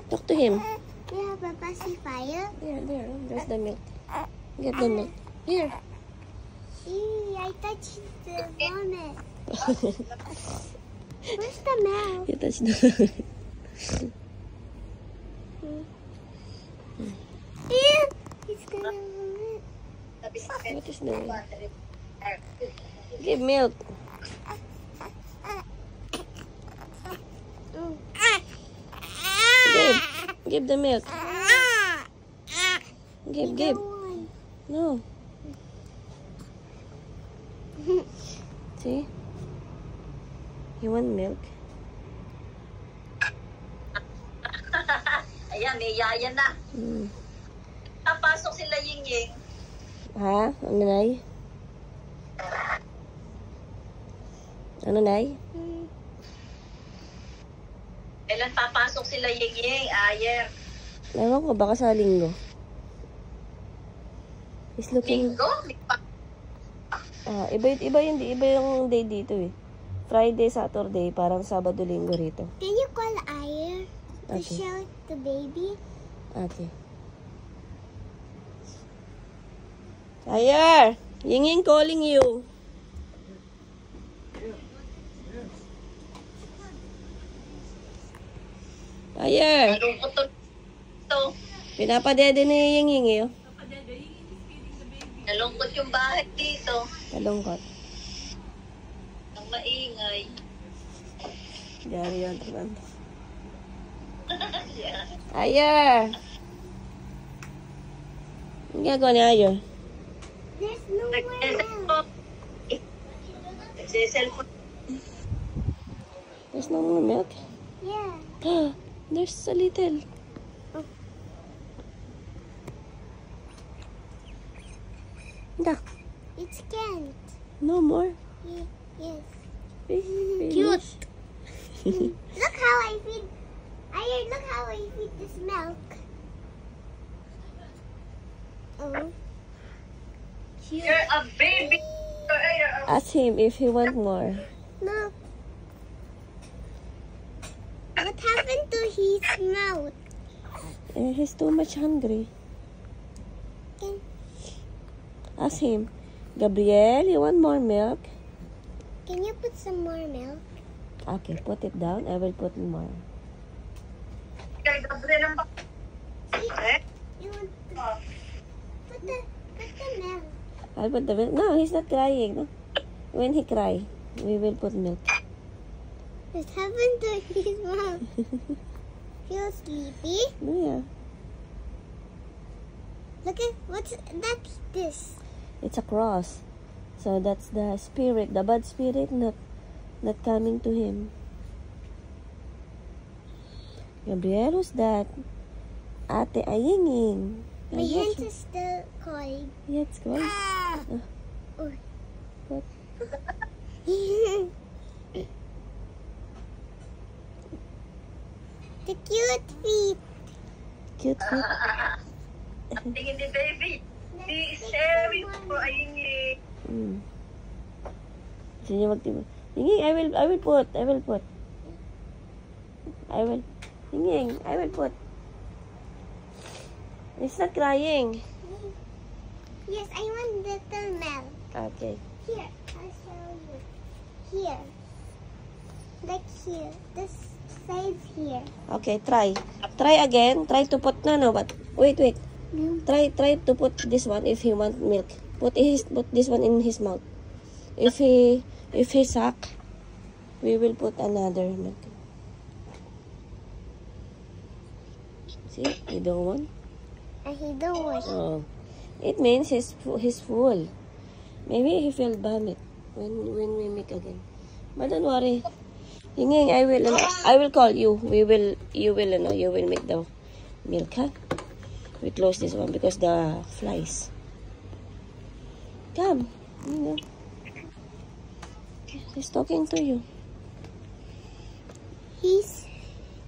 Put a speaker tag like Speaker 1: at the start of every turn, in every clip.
Speaker 1: Talk to him.
Speaker 2: You have a pacifier?
Speaker 1: Yeah, there. There's the milk. Get the milk. Here.
Speaker 2: See, I touched the vomit. Where's the milk?
Speaker 1: You touched the...
Speaker 2: Yeah, he's gonna vomit.
Speaker 1: What is doing? Give milk. Give the milk. Give. No. See? You want milk?
Speaker 3: Ayan, may yaya na. Napasok sila Ying-Ying.
Speaker 1: Ha? Ano, Nay? Ano, Nay?
Speaker 3: Kailan papasok sila Ying-Ying? Ayer.
Speaker 1: Ewan ko, baka sa linggo. He's looking...
Speaker 3: Linggo?
Speaker 1: Iba yung day dito eh. Friday, Saturday, parang Sabado, Linggo rito.
Speaker 2: Can you call Ayer to
Speaker 1: Okay.
Speaker 2: show the baby?
Speaker 1: Okay. Ayer! Ying-Ying calling you. Ayer!
Speaker 3: Nalungkot to.
Speaker 1: Pinapadede ni Ying-Ying eh. Oh.
Speaker 3: Nalungkot yung bahay dito.
Speaker 1: Kalungkot.
Speaker 3: Ang maingay.
Speaker 1: Diyan yun, teman. Ayer! Ang ginagawa ni Ayer?
Speaker 2: There's no more milk.
Speaker 3: Nagsiselfon.
Speaker 1: There's no more milk?
Speaker 2: Yeah.
Speaker 1: There's a little. Da.
Speaker 2: It's can't.
Speaker 1: No more.
Speaker 2: Yes.
Speaker 1: Finish.
Speaker 2: Cute. Look how I feed. Ayer, look how I feed this milk. Oh. Cute.
Speaker 3: You're a baby.
Speaker 1: Ask him if he want more.
Speaker 2: No. What happened to his mouth?
Speaker 1: He's too much hungry.
Speaker 2: Can,
Speaker 1: Ask him. Gabriel, you want more milk?
Speaker 2: can you put some more milk?
Speaker 1: Okay, put it down. I will put more.
Speaker 3: Kay Gabriel ang
Speaker 2: You want to put the milk.
Speaker 1: I'll put the milk. No, he's not crying. No? When he cry, we will put milk.
Speaker 2: What happened to his mouth? Feel sleepy?
Speaker 1: Oh, yeah.
Speaker 2: Look at what's that's this.
Speaker 1: It's a cross. So that's the spirit, the bad spirit not coming to him. Gabriel, who's that? Ate Ayinging.
Speaker 2: My hands are still cold.
Speaker 1: Yeah, it's good.
Speaker 2: Oh.
Speaker 1: What?
Speaker 2: The cute feet.
Speaker 1: Cute feet.
Speaker 3: tingin ni baby. Si Sherry po ay Ying-Ying.
Speaker 1: Gusto niya magtibo. Yinging, I will put. Yinging, I will put. It's not crying.
Speaker 2: Yes, I want little milk.
Speaker 1: Okay.
Speaker 2: Here, I'll show you. Here. Like here. This side's here.
Speaker 1: Okay, try. Try again. Try to put, no, but wait. Try to put this one if he want milk. Put this one in his mouth. If he suck, we will put another milk. See, you don't want.
Speaker 2: And he don't want.
Speaker 1: Oh, it means he's full. Maybe he feel vomit when we make again. But don't worry. Yinging, I will call you. You will make the milk, huh? We close this one because the flies. Come. He's talking to you.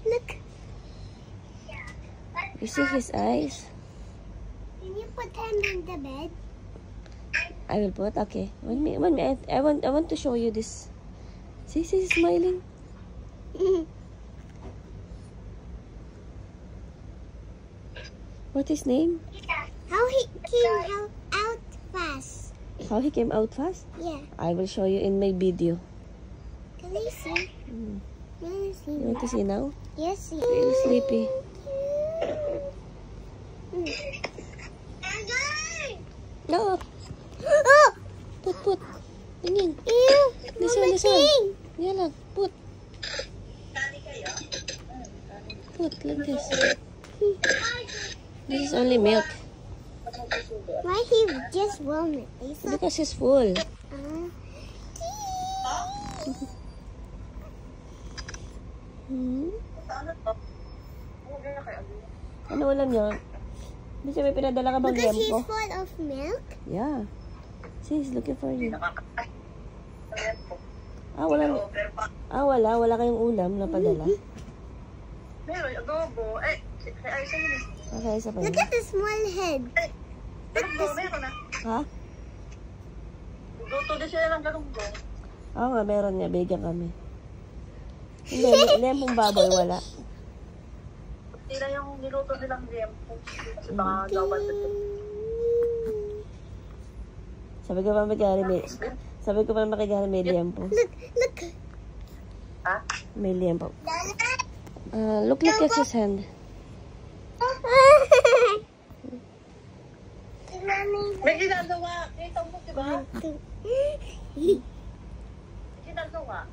Speaker 2: Look.
Speaker 1: You see his eyes?
Speaker 2: Can you put him in the bed?
Speaker 1: I will put. Okay. 1 minute. I want to show you this. See, he's smiling. What his name?
Speaker 2: How he came out fast.
Speaker 1: How he came out fast?
Speaker 2: Yeah.
Speaker 1: I will show you in my video.
Speaker 2: Can I see? Can I see?
Speaker 1: You want to see now?
Speaker 2: Yes.
Speaker 1: Really sleepy. No.
Speaker 2: Oh!
Speaker 1: Put. Tingin.
Speaker 2: Ew!
Speaker 1: This
Speaker 2: Mama
Speaker 1: one.
Speaker 2: King!
Speaker 1: Yan lang. Put like this. This is only milk.
Speaker 2: Why he just warm it? Lisa?
Speaker 1: Because it's full. Hmm? Ano ulam niya? Hindi siya may pinadala ka bang
Speaker 2: Because
Speaker 1: liempo?
Speaker 2: he's full of milk?
Speaker 1: Yeah. See, he's looking for you. Wala. Wala kayong ulam na padala.
Speaker 3: Meron, adobo. Ay, isa yun eh.
Speaker 1: Okay, isa pa yun.
Speaker 2: Look at the small head.
Speaker 3: Galunggong, meron na.
Speaker 1: Ha?
Speaker 3: Luto din sila ng galunggong.
Speaker 1: Oo nga, meron niya. Bigyan kami. Hindi, liempong baboy, wala.
Speaker 3: Sila yung niluto nilang liempo. Kasi baka gawal sa
Speaker 1: Sabi ko pa makigari may liempo.
Speaker 2: Look.
Speaker 3: Ha?
Speaker 1: May liempo. Look at his hand.
Speaker 3: May ginagawa. Kita mo, diba? Ginagawa.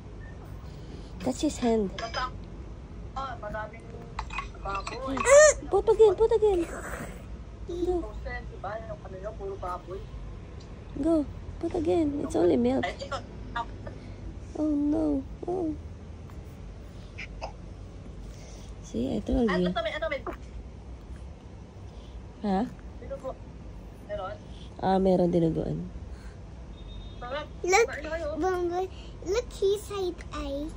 Speaker 1: That's his hand.
Speaker 3: Maraming baboy.
Speaker 1: Put again. Go.
Speaker 3: Toasted, diba? Yung kanila, puro baboy.
Speaker 1: Go. Put again. It's only milk.
Speaker 3: Ay, ikaw.
Speaker 1: Oh no. Oh. See, I told you.
Speaker 3: Ano may?
Speaker 1: Ha?
Speaker 3: Dinugo. Meron?
Speaker 1: Meron dinuguan.
Speaker 3: Sarap.
Speaker 2: Look,
Speaker 3: Kain na kayo.
Speaker 2: Bumble. Look his side eye.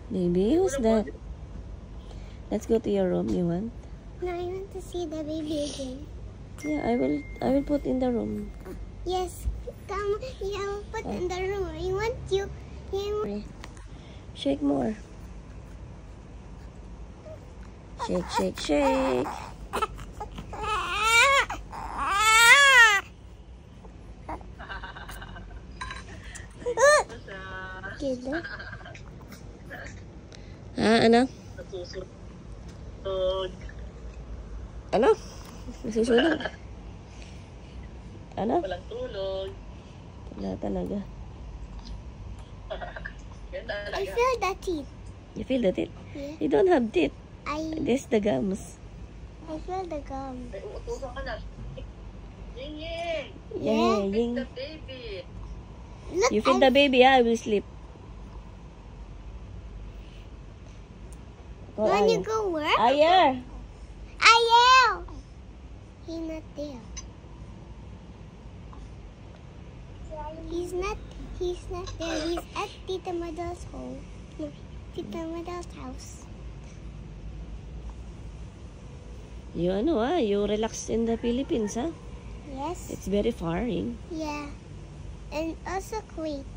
Speaker 1: Baby, who's that? Let's go to your room. You want?
Speaker 2: No, I want to see the baby again.
Speaker 1: Yeah, I will put in the room.
Speaker 2: Yes, come. Yeah, put in the room. I want you.
Speaker 1: Shake more. Shake.
Speaker 2: Kilo.
Speaker 1: Ano?
Speaker 3: Nasusunod.
Speaker 1: Ano? Nasusunod. Ano?
Speaker 3: Walang tulog.
Speaker 1: Wala talaga.
Speaker 3: Yan
Speaker 2: I
Speaker 3: talaga.
Speaker 2: feel the teeth.
Speaker 1: You feel the teeth?
Speaker 2: Yeah.
Speaker 1: You don't have teeth.
Speaker 2: I
Speaker 1: This the gums.
Speaker 2: feel the gum.
Speaker 3: May uutusan ka na. Ying!
Speaker 1: Yeah,
Speaker 3: Feed
Speaker 1: Ying.
Speaker 3: the baby.
Speaker 2: Look,
Speaker 1: You feed the baby, I will sleep. Go,
Speaker 2: when you
Speaker 1: Ayer.
Speaker 2: go work,
Speaker 1: Ayer!
Speaker 2: I yell. He's not there. He's not there. He's at Tita Madal's home. No, Tita Madal's house.
Speaker 1: You relax in the Philippines, huh?
Speaker 2: Yes.
Speaker 1: It's very faring.
Speaker 2: Yeah. And also Kuwait.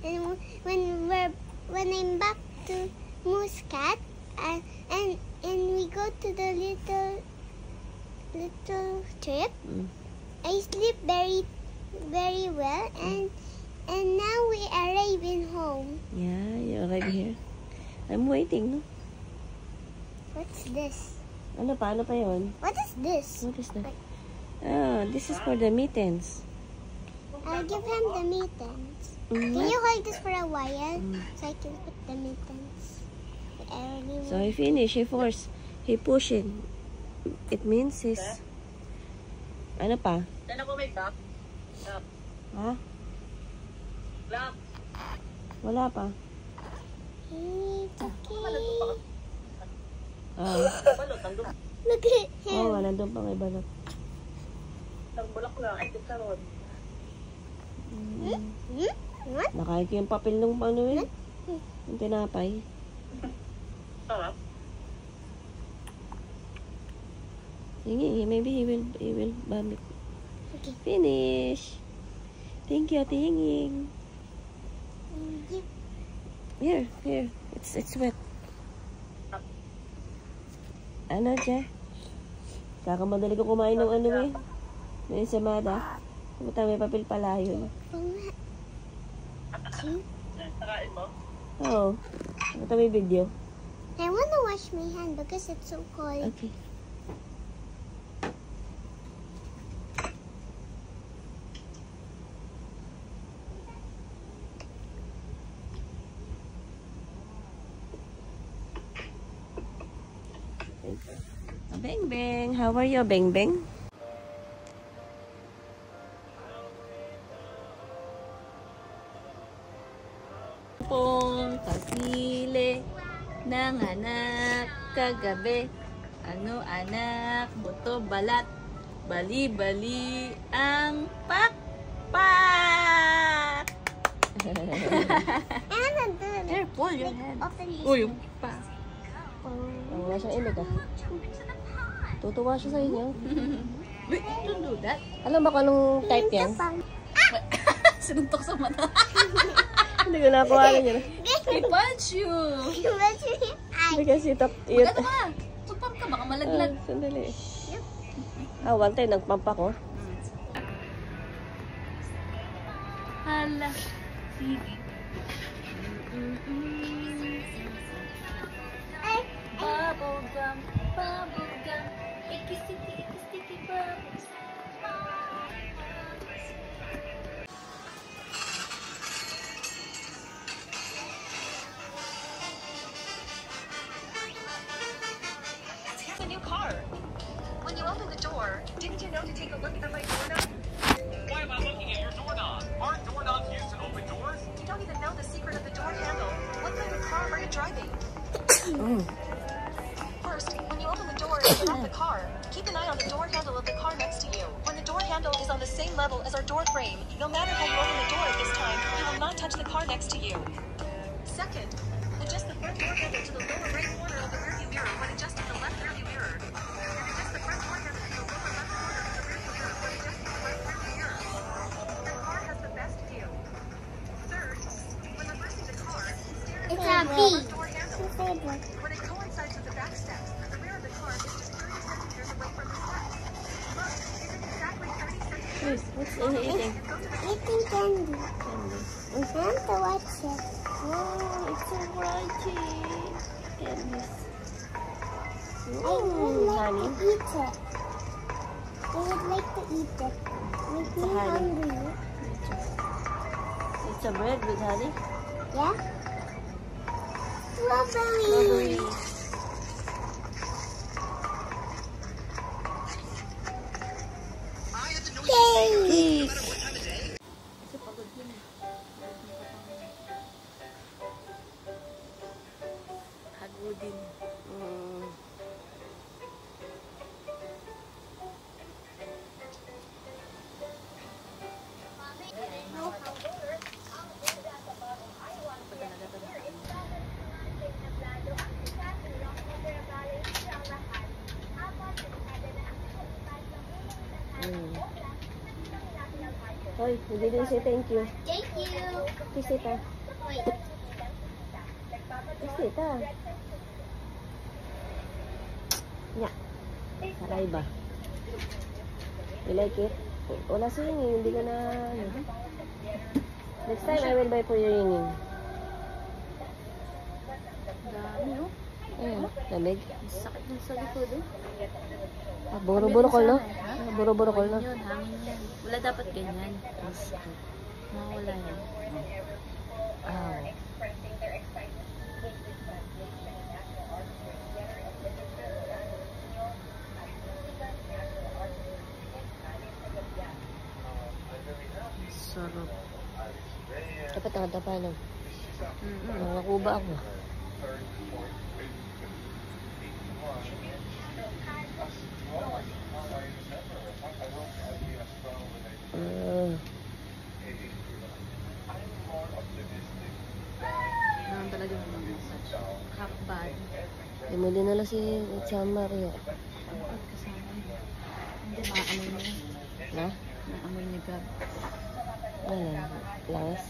Speaker 2: And when I'm back to Muscat, and we go to the little trip, I sleep very well, and now we arrive in home.
Speaker 1: Yeah, you arrive here. I'm waiting, no?
Speaker 2: What's this?
Speaker 1: Ano pa yun?
Speaker 2: What is this?
Speaker 1: What is that? This is for the mittens.
Speaker 2: I'll give him the mittens. Can you hold this for a while so I can put the mittens? I really
Speaker 1: So he finish, he force, he push it. It means he's... Ano pa?
Speaker 3: Yan ako may cup.
Speaker 1: Ha?
Speaker 3: Lap.
Speaker 1: Wala pa.
Speaker 2: It's okay.
Speaker 3: Balot, ang dumi.
Speaker 2: Look at him.
Speaker 1: Oo, nandun pa may balot.
Speaker 3: Ang bulak lang. Ay, titaron.
Speaker 2: What?
Speaker 1: Nakain ko yung papel nung ano yun. Yung tinapay.
Speaker 3: Sarap.
Speaker 1: Hingi, maybe he will vomit.
Speaker 2: Okay.
Speaker 1: Finish. Thank you, Ate Hinging. Here. It's wet. Ano, Je? Kakamadali ko kumain ng ano eh. May ensamada. Pumunta may papel pala yun.
Speaker 3: Nakain mo?
Speaker 1: Oo. Pumunta may video.
Speaker 2: I want to wash my hand because it's so cold.
Speaker 1: Okay. Beng Beng, how are you, Beng Beng? Pong kasili ng anak kagabi. Ano anak, buto balat, bali-bali ang pakpak.
Speaker 2: And
Speaker 1: Here, pull your hand.
Speaker 2: open this.
Speaker 1: Uy, pa. Wala siyang imig ah. Tutuwa siya sa inyo. Wait, don't do that. Alam ba kung anong type yan? Sinuntok sa mata. Hindi ko nakuha na niya. I punch you. Because you tap it.
Speaker 4: Ano ka? Tupam ka, baka malaglag.
Speaker 1: Sandali. One time nagpump ako.
Speaker 4: Hala. Sige. Bubblegum, bubblegum. Ikistiki, ikistiki, bubbles.
Speaker 5: A new car. When you open the door, didn't you know to take a look at my doorknob?
Speaker 6: Why am I looking at your doorknob? Aren't doorknobs used to open doors?
Speaker 5: You don't even know the secret of the door handle. What kind of car are you driving? First, when you open the door and get out the car, keep an eye on the door handle of the car next to you. When the door handle is on the same level as our door frame, no matter how you open the door at this time, you will not touch the car next to you. Second, adjust the front door handle to the lower right corner of the rearview mirror when adjusting the left rearview mirror. And adjust the front door handle to the lower left corner of the rearview mirror when adjusting the left rearview mirror. Your car has the best view. Third, when reversing the car, steer
Speaker 2: It's
Speaker 5: the
Speaker 2: a bee.
Speaker 5: front door handle. When it coincides with the back steps, the rear of the car is just 30 centimeters away from the steps. Look, it is exactly 30 centimeters.
Speaker 1: What's eating?
Speaker 5: And go to the
Speaker 2: Eating candy.
Speaker 1: Candy.
Speaker 2: I'm trying to watch it.
Speaker 1: Oh, it's so crunchy. Candies.
Speaker 2: I would like
Speaker 1: honey.
Speaker 2: to eat it. I would like to eat it. Make me
Speaker 1: honey.
Speaker 2: hungry.
Speaker 1: It's a bread with honey.
Speaker 2: Yeah? Strawberry.
Speaker 1: Strawberry.
Speaker 2: Cake.
Speaker 1: Cake.
Speaker 4: Hagudin.
Speaker 1: Hoy, hindi din say thank you.
Speaker 2: Thank you.
Speaker 1: Kiss it ah.
Speaker 2: Wait.
Speaker 1: Kiss it ah. Yeah. Saliva. You like it? Wala sa hingin, hindi ka na... ano. Next time, I will buy for your hingin.
Speaker 4: Dami, oh.
Speaker 1: Ayun, lamig.
Speaker 4: Sakit ng sa likod, oh.
Speaker 1: Ah, buro-buro ko, no? Ah, buro-buro ko, no?
Speaker 4: Yun, hangin yan. Wala dapat ganyan. Mawala yan.
Speaker 1: Ah.
Speaker 4: Sarap.
Speaker 1: Dapat nakatapa, no?
Speaker 4: Mm-mm.
Speaker 1: Nakakuba ako.
Speaker 4: Naman talaga half bad.
Speaker 1: Hindi mo dinala si San Mario.
Speaker 4: Dapat kasama yun. Hindi, maamoy niya.
Speaker 1: Na?
Speaker 4: Maamoy niya, Gab.
Speaker 1: Ano? Langas?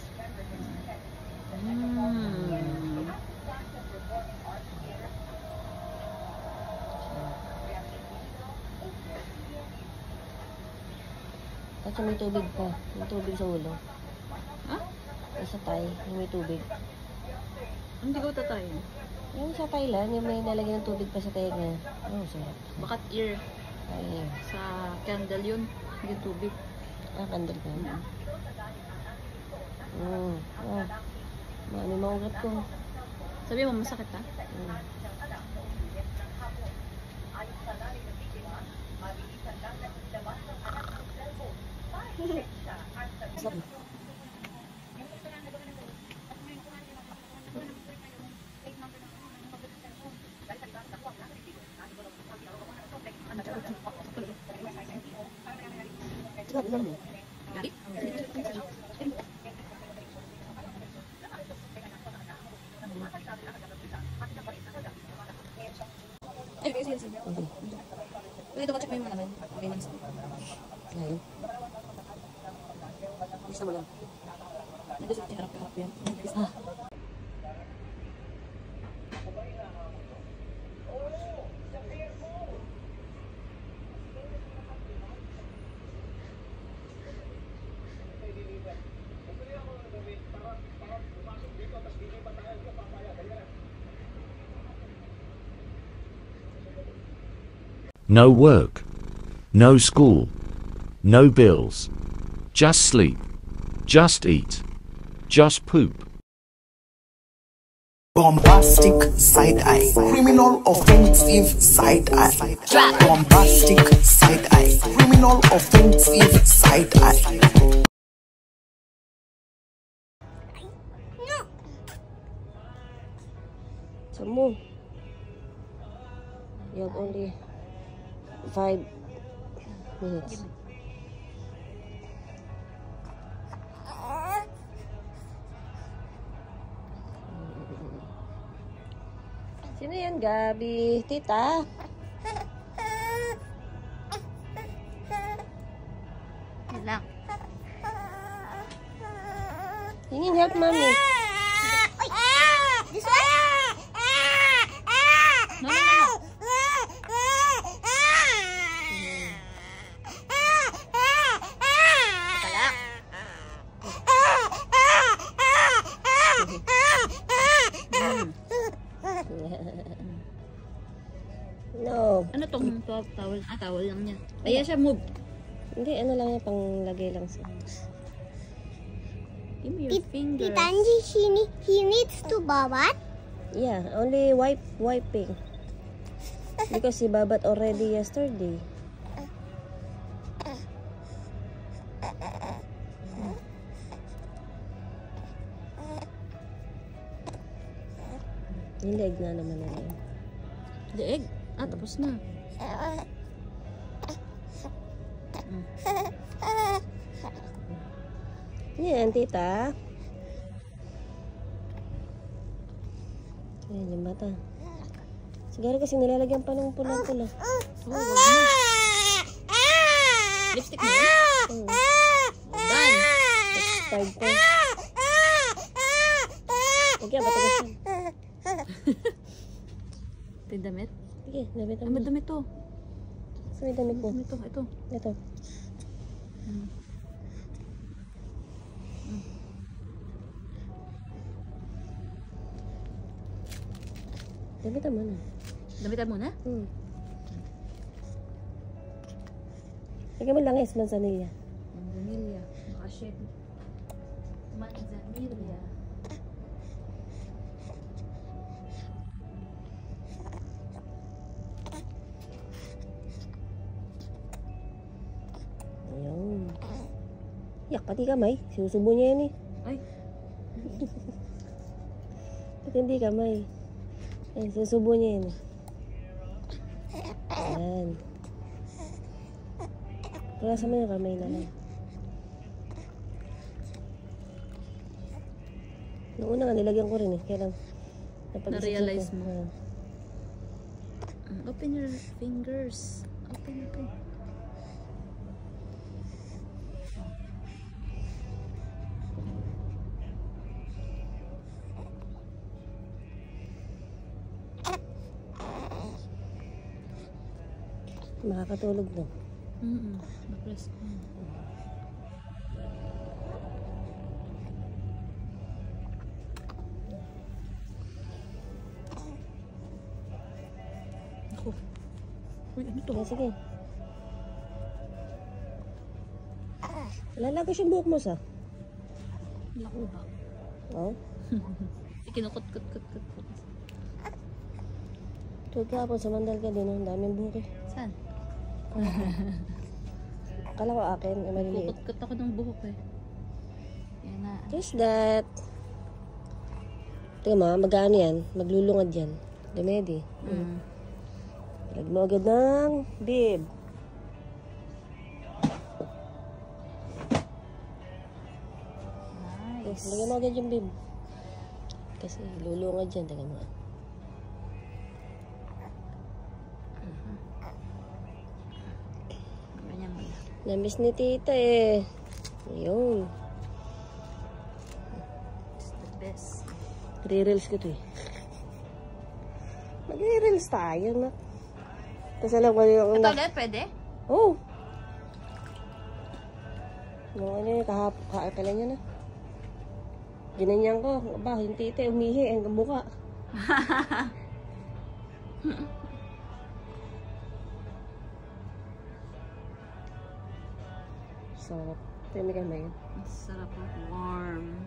Speaker 1: Kasi may tubig pa. May tubig sa ulo.
Speaker 4: Ha?
Speaker 1: Sa Thai, yung may tubig.
Speaker 4: Hindi ko tatayin.
Speaker 1: Yung sa Thailand, yung may nalagyan ng tubig pa sa tenga. Oh, sarap.
Speaker 4: Bakat ear.
Speaker 1: Ay,
Speaker 4: Sa candle yun. Hindi tubig.
Speaker 1: kandal ka. Oh. Mami, maugat ko.
Speaker 4: Sabi mo, masakit ha?
Speaker 1: Okay.
Speaker 4: Pwede double check mo yung mga naman. Okay lang.
Speaker 1: Ngayon.
Speaker 4: Isa mo lang. Nandito sa harap-harap yan.
Speaker 7: No work. No school. No bills. Just sleep. Just eat. Just poop.
Speaker 8: Bombastic side eye, criminal offensive side eye. Bombastic side eye, criminal offensive side eye.
Speaker 1: So move. You have only 5 minutes. Sino yan, Gabi? Tita?
Speaker 4: Yan lang.
Speaker 1: Hingin help, Mami.
Speaker 2: This one?
Speaker 4: No, no, no.
Speaker 1: No.
Speaker 4: Ano tong towel? Ah, towel lang niya. Kaya siya move.
Speaker 1: Hindi, ano lang yan, panglagay lang sa...
Speaker 4: Give me your fingers.
Speaker 2: Tita Angie, he needs to babat?
Speaker 1: Yeah, only wiping. Because he babat already yesterday. Yung leg na naman na yun.
Speaker 4: The egg. Ah, tapos na.
Speaker 1: Yan, tita. Yan, yung mata. Siguro kasi nilalagyan pa ng pulang-pula.
Speaker 4: Oh, wag na. Lipstick mo yun? Done.
Speaker 1: Expired pa. Lagyan, patagas yan.
Speaker 4: Ito yung damit?
Speaker 1: Sige, damit
Speaker 4: Ah,
Speaker 1: mo.
Speaker 4: may damit to.
Speaker 1: Saan may damit mo?
Speaker 4: Ito, ito.
Speaker 1: Ito. Damitan mo na.
Speaker 4: Damitan muna?
Speaker 1: Lagyan mo lang manzanilla.
Speaker 4: Manzanilla. Makaship. Manzanilla.
Speaker 1: Ayun. Yak, pati kamay. Sinusubo niya yan eh.
Speaker 4: Ay.
Speaker 1: Pati hindi kamay. Ayun, sinusubo niya yan eh. Ayan. Pulasan mo yung kamay na lang. Noong una nga, nilagyan ko rin eh. Kaya lang,
Speaker 4: Na-realize mo.
Speaker 1: Ah.
Speaker 4: Open your fingers. Open.
Speaker 1: Makakatulog no.
Speaker 4: Na-press ko. ko. Uy, ano to?
Speaker 1: Sige. Lalagay siyang buhok mo sa.
Speaker 4: Lako ba?
Speaker 1: Oh.
Speaker 4: Kinukot-kut-kut-kut.
Speaker 1: Tuwag ka po sa mandal ka din. Ang daming buhok eh.
Speaker 4: Saan?
Speaker 1: Akala ko akin. Ay, maliliit.
Speaker 4: Kukut-kut ako ng buhok eh. Yan na.
Speaker 1: Just that. Tingnan mo, mag-ano yan. Maglulungad yan. Dumedi. Lag mo agad ng bib.
Speaker 4: Nice.
Speaker 1: Lagyan mo agad yung bib. Kasi lulungad yan. Tingnan mo.
Speaker 4: Ganyan mo na.
Speaker 1: Namiss ni tita eh. Ayun.
Speaker 4: It's the best.
Speaker 1: Re-reels ko to eh. Mag-re-reels tayo na. Tapos alam ko yung...
Speaker 4: Ito ulit, pwede?
Speaker 1: Oh! Yung ano yun, kailan niya na. Ginanyan ko. Aba, yung tita umihi hanggang mukha. So, timi kami.
Speaker 4: Ang sarap ng warm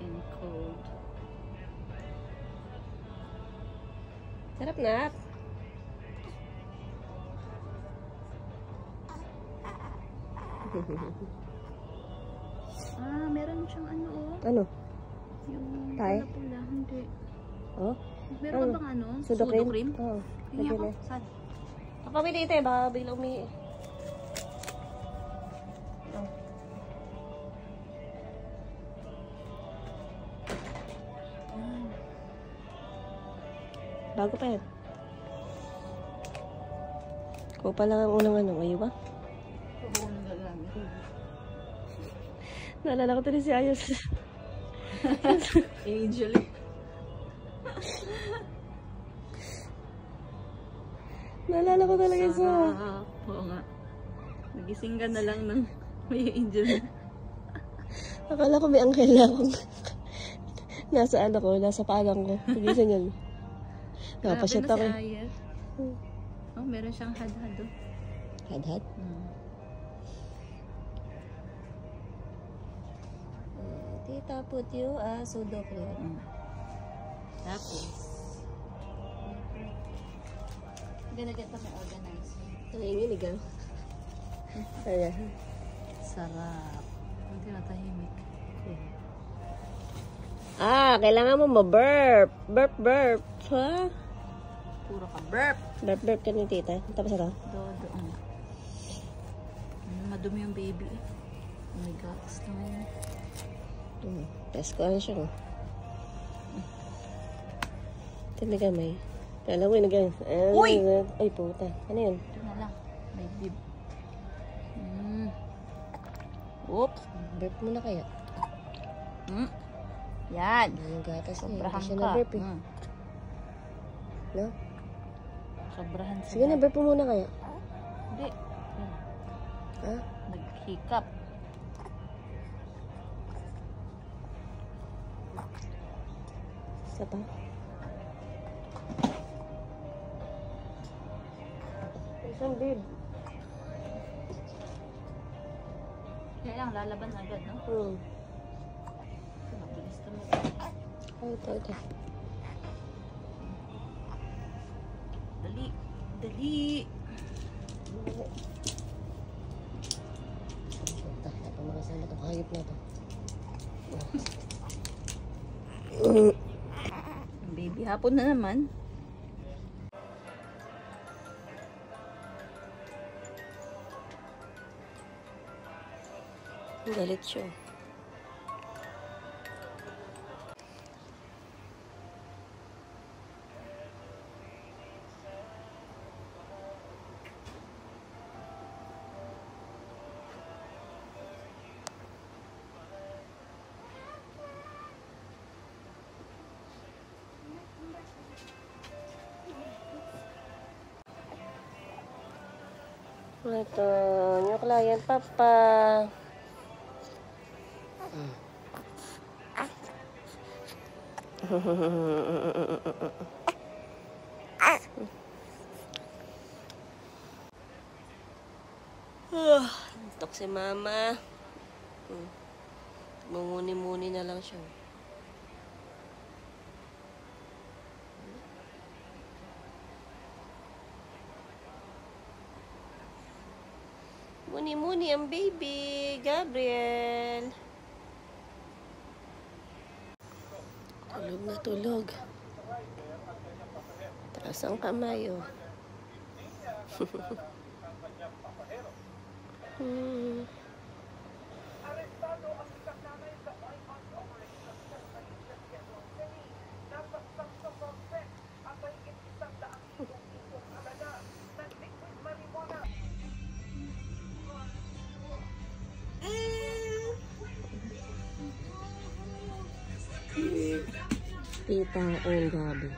Speaker 4: and cold.
Speaker 1: Sarap na.
Speaker 4: Meron siyang ano oh.
Speaker 1: Ano?
Speaker 4: Yung
Speaker 1: Tay?
Speaker 4: pula-pula. Hindi.
Speaker 1: Oh?
Speaker 4: Meron ka bang ano?
Speaker 1: Sudo cream?
Speaker 4: cream?
Speaker 1: Oo.
Speaker 4: Hindi
Speaker 1: Lagyan
Speaker 4: ako.
Speaker 1: na.
Speaker 4: Saan?
Speaker 1: Kapami dito eh, baka bigla umihi. Bago pa yan. Ko pa lang ang unang ano, ngayon ba?
Speaker 4: Oo, nagagamit.
Speaker 1: Naalala ko tuloy si Ayos.
Speaker 4: Angel.
Speaker 1: Naalala ko talaga isa.
Speaker 4: Oo nga. Nagising ka na lang ng may angel.
Speaker 1: Akala ko may anghel na akong nasa ano ko, nasa palang ko. Pagising yun. Napasyat ako.
Speaker 4: Si Ayas. Oh, meron siyang had-had oh.
Speaker 1: Had-had? Tita put you sudo cream.
Speaker 4: Tapos, gonna get them organized.
Speaker 1: Nanginginig ah. Ayan.
Speaker 4: Sarap. Ang tinatahimik.
Speaker 1: Kailangan mo ma-burp. Burp. Ha?
Speaker 4: Puro ka burp.
Speaker 1: Burp ka ni tita. Tapos ito?
Speaker 4: Doon. Madumi yung baby. Oh my God. Gusto mo yun.
Speaker 1: Test ko ano siya ko. Tindi kamay. Kala mo yun.
Speaker 4: Uy!
Speaker 1: Ay puta. Ano yun?
Speaker 4: Ito na lang. May bib. Oops.
Speaker 1: Burp mo na kaya?
Speaker 4: Yan.
Speaker 1: Yung gatas niya.
Speaker 4: Sobrahan
Speaker 1: Hindi siya
Speaker 4: ka.
Speaker 1: na-burp eh. No?
Speaker 4: Sobrahan siya.
Speaker 1: Sige na, burp mo muna kaya.
Speaker 4: Hindi.
Speaker 1: Ha?
Speaker 4: Naghikap.
Speaker 1: Isa pa? Isang bib.
Speaker 4: Kaya lang, lalaban agad, no? Mabilis ka mo.
Speaker 1: Ay, ito.
Speaker 4: Dali. Dali.
Speaker 1: Puta, dapat makasama itong hayop na ito.
Speaker 4: Baby, hapon na naman.
Speaker 1: Galit siya. Ito, yung client, Papa. Antok si mama. Mumuni-muni na lang siya. Muni-muni ang baby, Gabriel. Tulog na tulog. Taas ang kamay, oh. Tita and Gabi.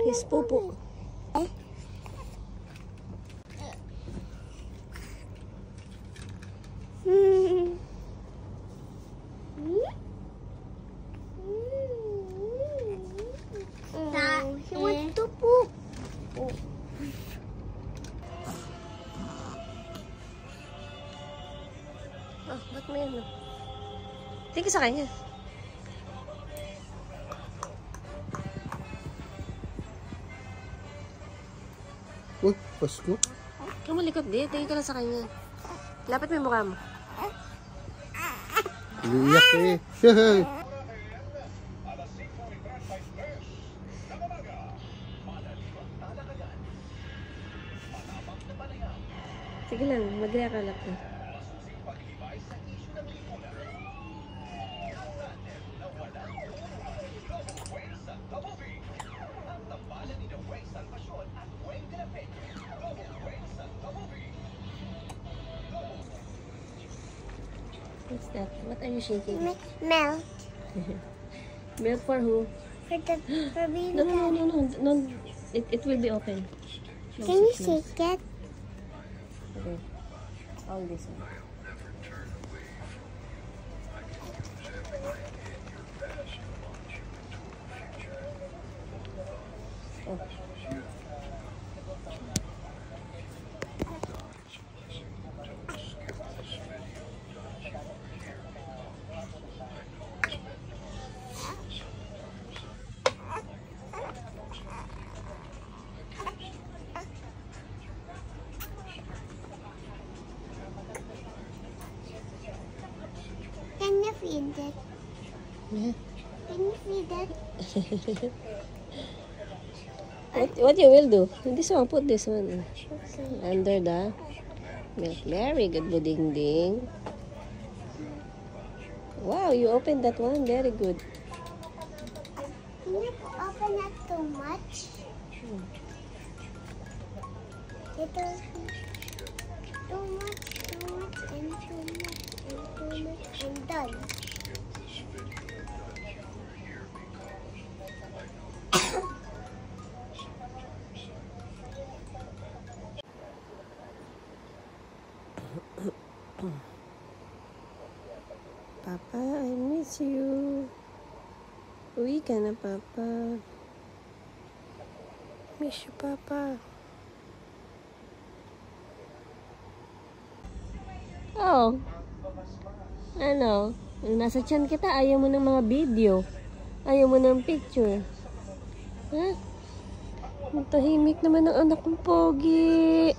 Speaker 1: Yes, Popo.
Speaker 2: He wants to poop.
Speaker 1: Oh, ba't may ano? Tingin sa kanya.
Speaker 9: Uy, Pasko.
Speaker 1: Kamalikot di. Tingin ka lang sa kanya. Lapit mo yung mukha mo.
Speaker 9: Iiyak eh.
Speaker 1: Sige lang, mag-reakalap na. What's that? What are you shaking?
Speaker 2: Milk.
Speaker 1: Milk for who?
Speaker 2: For baby.
Speaker 1: No. It will be open. Close
Speaker 2: Can you
Speaker 1: it, close.
Speaker 2: shake it?
Speaker 1: Okay. All this one. Oh.
Speaker 2: Can you feed it?
Speaker 1: Yeah.
Speaker 2: Can you feed it?
Speaker 1: What you will do? This one, put this one
Speaker 2: Okay.
Speaker 1: under the milk. Very good, Buding Ding. Wow, you opened that one. Very good.
Speaker 2: Can you open it too much? Little too much, and too much, and too much, and done.
Speaker 1: Papa, I miss you. Uwi ka na, Papa. Miss you, Papa. Oh. Ano? Nasa tiyan kita, ayaw mo ng mga video. Ayaw mo ng picture. Ha? Ang tahimik naman ng anak kong pogi.